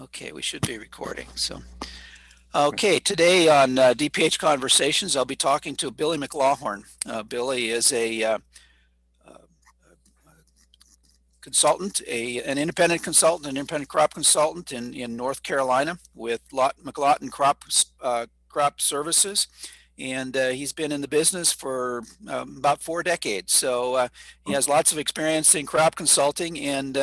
Okay, we should be recording. So, okay, today on DPH Conversations, I'll be talking to Billy McLawhorn. Billy is a consultant, an independent consultant, an independent crop consultant in North Carolina with McLawhorn Crop Services. And he's been in the business for about 4 decades. So he has lots of experience in crop consulting. And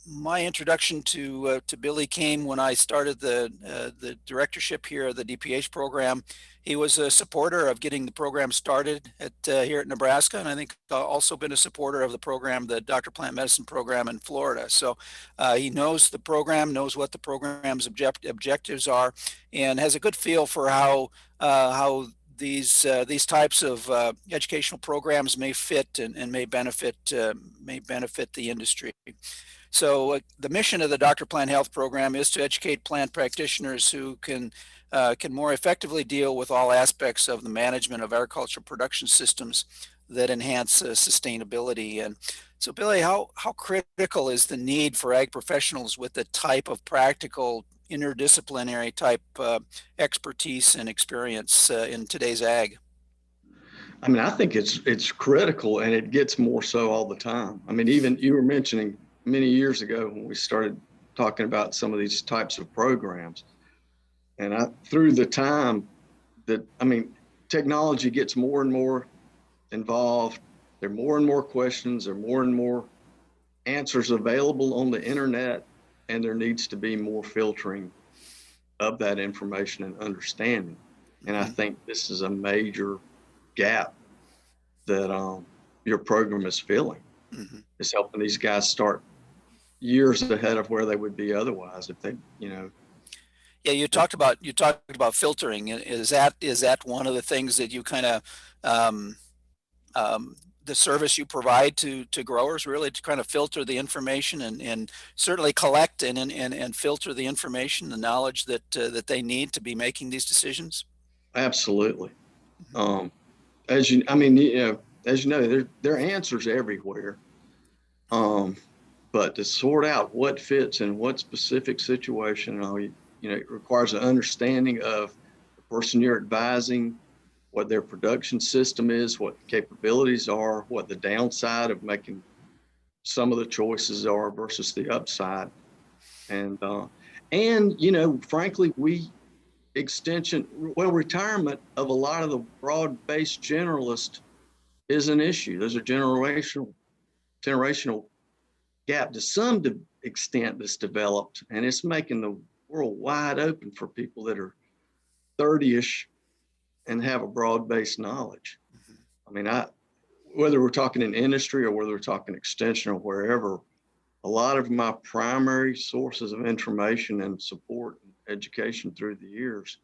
my introduction to Billy came when I started the directorship here of the DPH program. He was a supporter of getting the program started here at Nebraska, and I think also been a supporter of the program, the Doctor Plant Medicine program in Florida. So he knows the program, knows what the program's objectives are, and has a good feel for how these types of educational programs may fit and may benefit the industry. So the mission of the Doctor Plant Health Program is to educate plant practitioners who can more effectively deal with all aspects of the management of agricultural production systems that enhance sustainability. And so, Billy, how critical is the need for ag professionals with the type of practical, interdisciplinary type expertise and experience in today's ag? I mean, I think it's critical, and it gets more so all the time. I mean, even you were mentioning many years ago when we started talking about some of these types of programs. And through the time technology gets more and more involved. There are more and more questions, there are more and more answers available on the internet, and there needs to be more filtering of that information and understanding. And I think this is a major gap that your program is filling. Mm-hmm. It's helping these guys start years ahead of where they would be otherwise if they, Yeah, you talked about filtering. Is that one of the things that you kind of the service you provide to growers, really, to kind of filter the information and certainly collect and filter the information, the knowledge that they need to be making these decisions? Absolutely. Mm-hmm. As you know, there are answers everywhere. But to sort out what fits in what specific situation, it requires an understanding of the person you're advising, what their production system is, what the capabilities are, what the downside of making some of the choices are versus the upside. And frankly, retirement of a lot of the broad-based generalists is an issue. There's a generational gap to some extent that's developed, and it's making the world wide open for people that are 30-ish and have a broad-based knowledge. Mm-hmm. I mean, whether we're talking in industry or whether we're talking extension or wherever, a lot of my primary sources of information and support and education through the years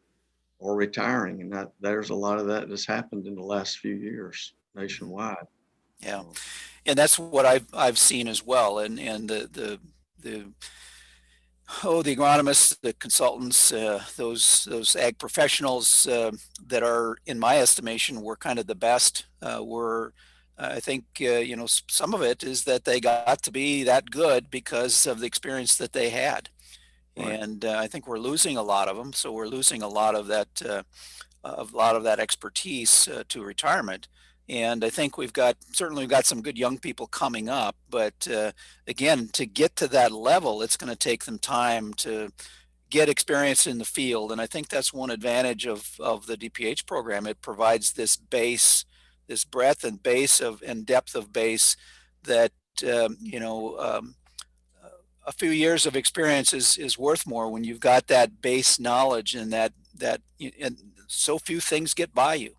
are retiring, and there's a lot of that that's happened in the last few years nationwide. Yeah, and that's what I've seen as well. And the agronomists, the consultants, those ag professionals that are, in my estimation, were kind of the best. I think some of it is that they got to be that good because of the experience that they had. Right. And I think we're losing a lot of them. So we're losing a lot of that expertise to retirement. And I think we've got some good young people coming up, but again, to get to that level, it's going to take them time to get experience in the field. And I think that's one advantage of the DPH program. It provides this base, this breadth and depth of base that a few years of experience is worth more when you've got that base knowledge, and that and so few things get by you.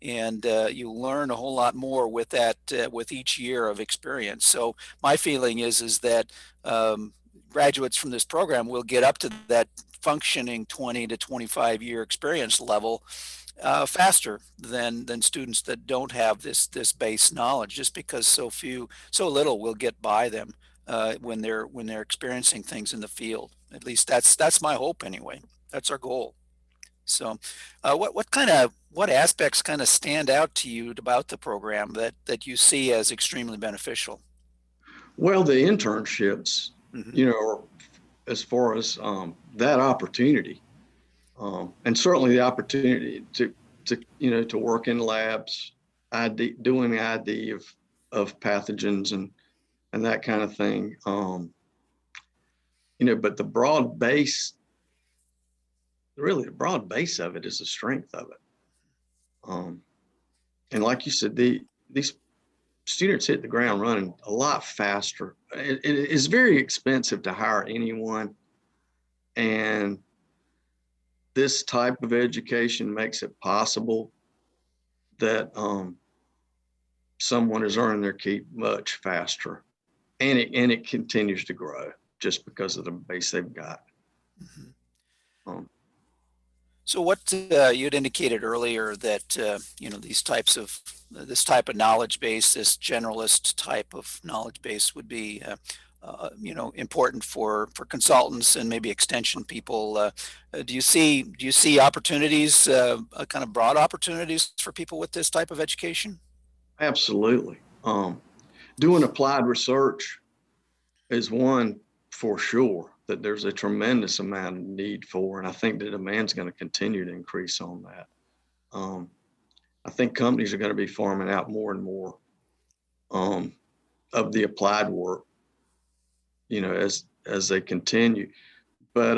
And you learn a whole lot more with that with each year of experience. So my feeling is that graduates from this program will get up to that functioning 20 to 25 year experience level faster than students that don't have this base knowledge, just because so little will get by them when they're experiencing things in the field. At least that's my hope anyway. That's our goal. So what aspects kind of stand out to you about the program that you see as extremely beneficial? Well, the internships, mm-hmm. as far as that opportunity, and certainly the opportunity to work in labs, doing ID of pathogens and that kind of thing. But the broad base of it is the strength of it. And like you said, these students hit the ground running a lot faster. It is very expensive to hire anyone, and this type of education makes it possible that someone is earning their keep much faster, and it continues to grow just because of the base they've got. Mhm. Um, So what you had indicated earlier that this type of knowledge base, this generalist type of knowledge base would be important for consultants and maybe extension people. Do you see opportunities, kind of broad opportunities for people with this type of education? Absolutely. Doing applied research is one for sure that there's a tremendous amount of need for, and I think the demand's going to continue to increase on that. I think companies are going to be farming out more and more um, of the applied work, as they continue. But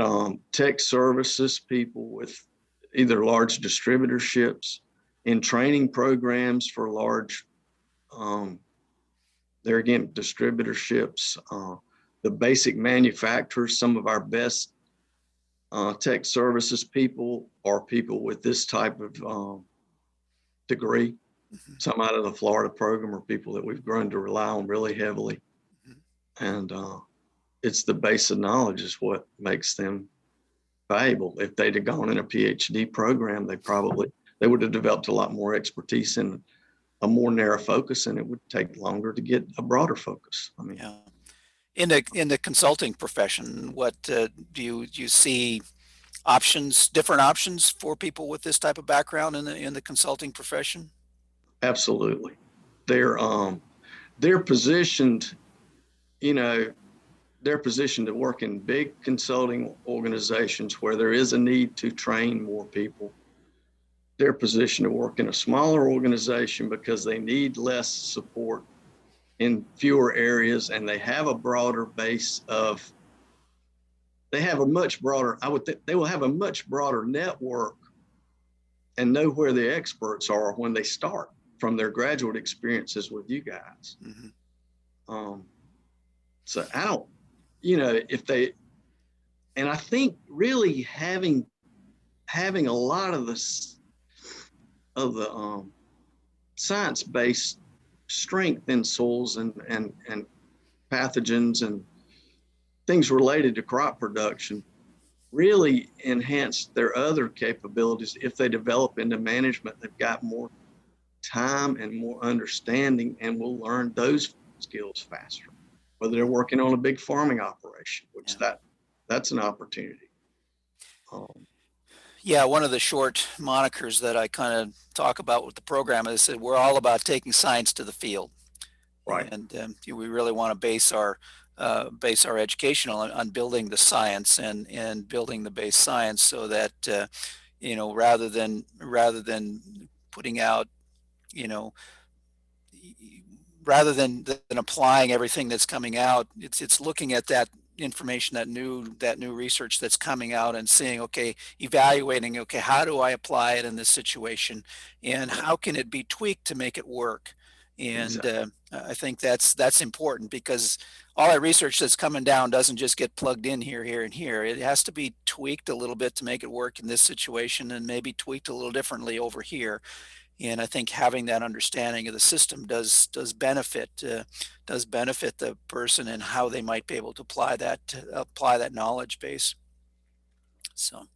tech services people with either large distributorships in training programs for large, there again, distributorships, the basic manufacturers, some of our best tech services people are people with this type of degree. Mhm. Some out of the Florida program are people that we've grown to rely on really heavily. Mhm. And it's the base of knowledge is what makes them valuable. If they'd have gone in a PhD program, they would have developed a lot more expertise in a more narrow focus, and it would take longer to get a broader focus. I mean, Yeah. In the consulting profession, what do you see different options for people with this type of background in the consulting profession? absolutely. They're they're positioned, you know, they're positioned to work in big consulting organizations where there is a need to train more people. They're positioned to work in a smaller organization because they need less support in fewer areas, and they have a broader base of, they have a much broader, I would think they will have a much broader network and know where the experts are when they start from their graduate experiences with you guys. Mhm. Um, so I don't, if they, and I think really having a lot of the science-based strength in soils and pathogens and things related to crop production really enhance their other capabilities. If they develop into management, they've got more time and more understanding and will learn those skills faster. Whether they're working on a big farming operation, which Yeah. that's an opportunity. Um, Yeah, one of the short monikers that I kind of talk about with the program is that we're all about taking science to the field, right. and we really want to base our education on building the science and building the base science so that rather than putting out you know rather than applying everything that's coming out, it's looking at that information, that new research that's coming out and seeing, okay, evaluating, okay, how do I apply it in this situation, and how can it be tweaked to make it work? And Exactly. I think that's important because all that research that's coming down doesn't just get plugged in here, here, and here. It has to be tweaked a little bit to make it work in this situation, and maybe tweaked a little differently over here. And I think having that understanding of the system does benefit the person and how they might be able to apply that knowledge base. So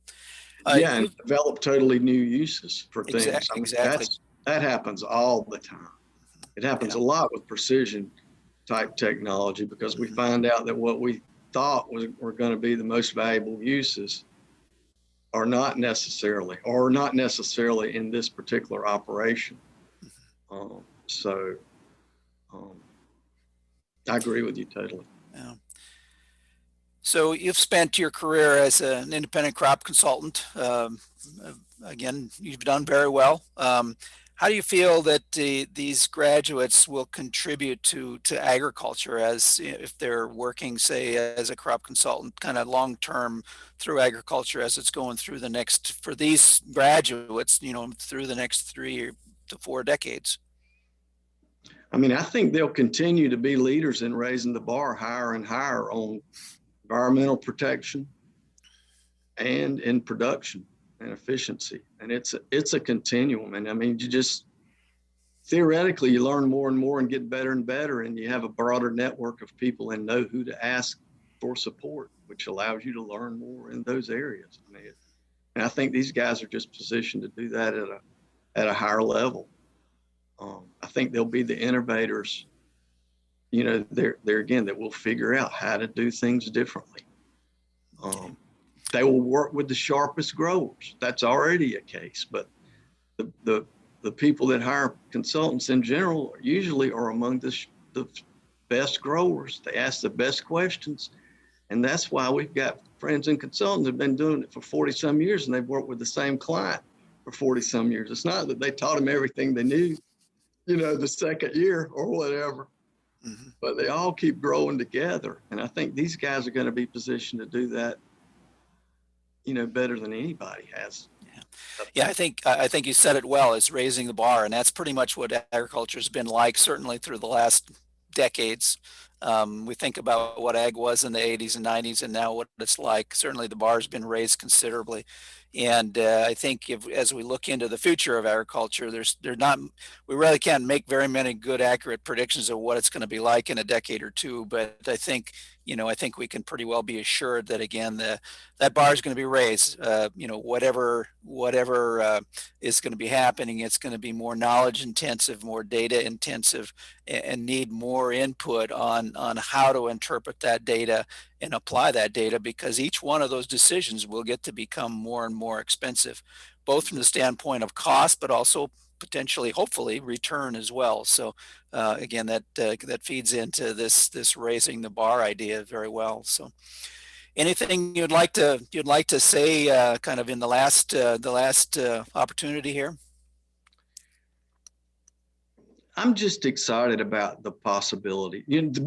Yeah, and you develop totally new uses for things. I mean, exactly. that happens all the time. It happens Yeah. a lot with precision type technology because we Mhm. find out that what we thought were going to be the most valuable uses are not necessarily in this particular operation. So um, I agree with you totally. Yeah. So you've spent your career as an independent crop consultant. Again, you've done very well. How do you feel that these graduates will contribute to agriculture as if they're working, say, as a crop consultant, kind of long term through agriculture as it's going through the next, for these graduates, through the next 3 to 4 decades? I mean, I think they'll continue to be leaders in raising the bar higher and higher on environmental protection and in production and efficiency. And it's a continuum. And I mean, you just theoretically you learn more and more and get better and better, and you have a broader network of people and know who to ask for support, which allows you to learn more in those areas. I mean, and I think these guys are just positioned to do that at a higher level. I think they'll be the innovators. They're again that will figure out how to do things differently. They will work with the sharpest growers. That's already a case, but the people that hire consultants in general usually are among the best growers. They ask the best questions. And that's why we've got friends and consultants who've been doing it for 40 some years, and they've worked with the same client for 40 some years. It's not that they taught them everything they knew, the second year or whatever, but they all keep growing together. And I think these guys are going to be positioned to do that, better than anybody has. Yeah, I think you said it well. It's raising the bar, and that's pretty much what agriculture has been like, certainly through the last decades. We think about what ag was in the 80s and 90s, and now what it's like. Certainly, the bar has been raised considerably, and I think as we look into the future of agriculture, we really can't make very many good, accurate predictions of what it's going to be like in a decade or two. But I think we can pretty well be assured that again, that bar is going to be raised. Whatever is going to be happening, it's going to be more knowledge intensive, more data intensive, and need more input on how to interpret that data and apply that data, because each one of those decisions will get to become more and more expensive, both from the standpoint of cost, but also potentially, hopefully, return as well. So again, that feeds into this raising the bar idea very well. So anything you'd like to say kind of in the last opportunity here? I'm just excited about the possibility. The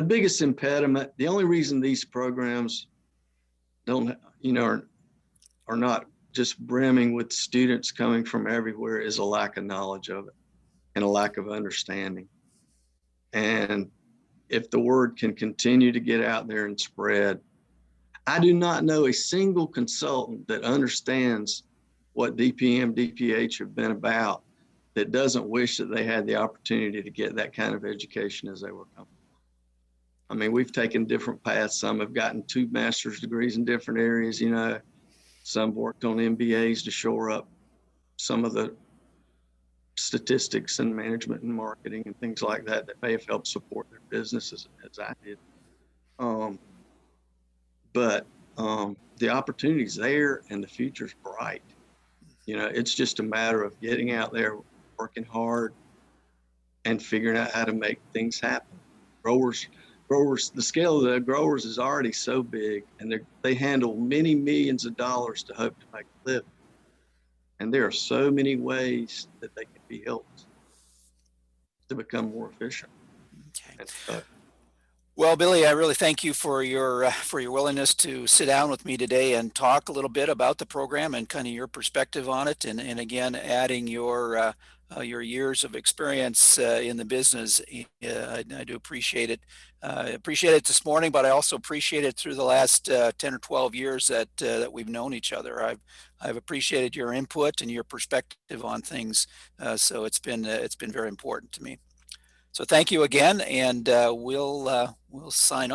biggest impediment, the only reason these programs don't, are not just brimming with students coming from everywhere is a lack of knowledge of it and a lack of understanding. And if the word can continue to get out there and spread, I do not know a single consultant that understands what DPM, DPH have been about that doesn't wish that they had the opportunity to get that kind of education as they were coming. I mean, we've taken different paths. Some have gotten 2 master's degrees in different areas, Some worked on MBAs to shore up some of the statistics and management and marketing and things like that may have helped support their businesses as I did. But the opportunity's there and the future's bright. It's just a matter of getting out there, working hard, and figuring out how to make things happen. Growers, the scale of the growers is already so big, and they handle many millions of dollars to hope to make a living. And there are so many ways that they can be helped to become more efficient. Okay. Well, Billy, I really thank you for your willingness to sit down with me today and talk a little bit about the program and kind of your perspective on it, and again, adding your years of experience in the business. I do appreciate it. I appreciate it this morning, but I also appreciate it through the last 10 or 12 years that we've known each other. I've appreciated your input and your perspective on things, so it's been very important to me. So thank you again, and we'll sign off.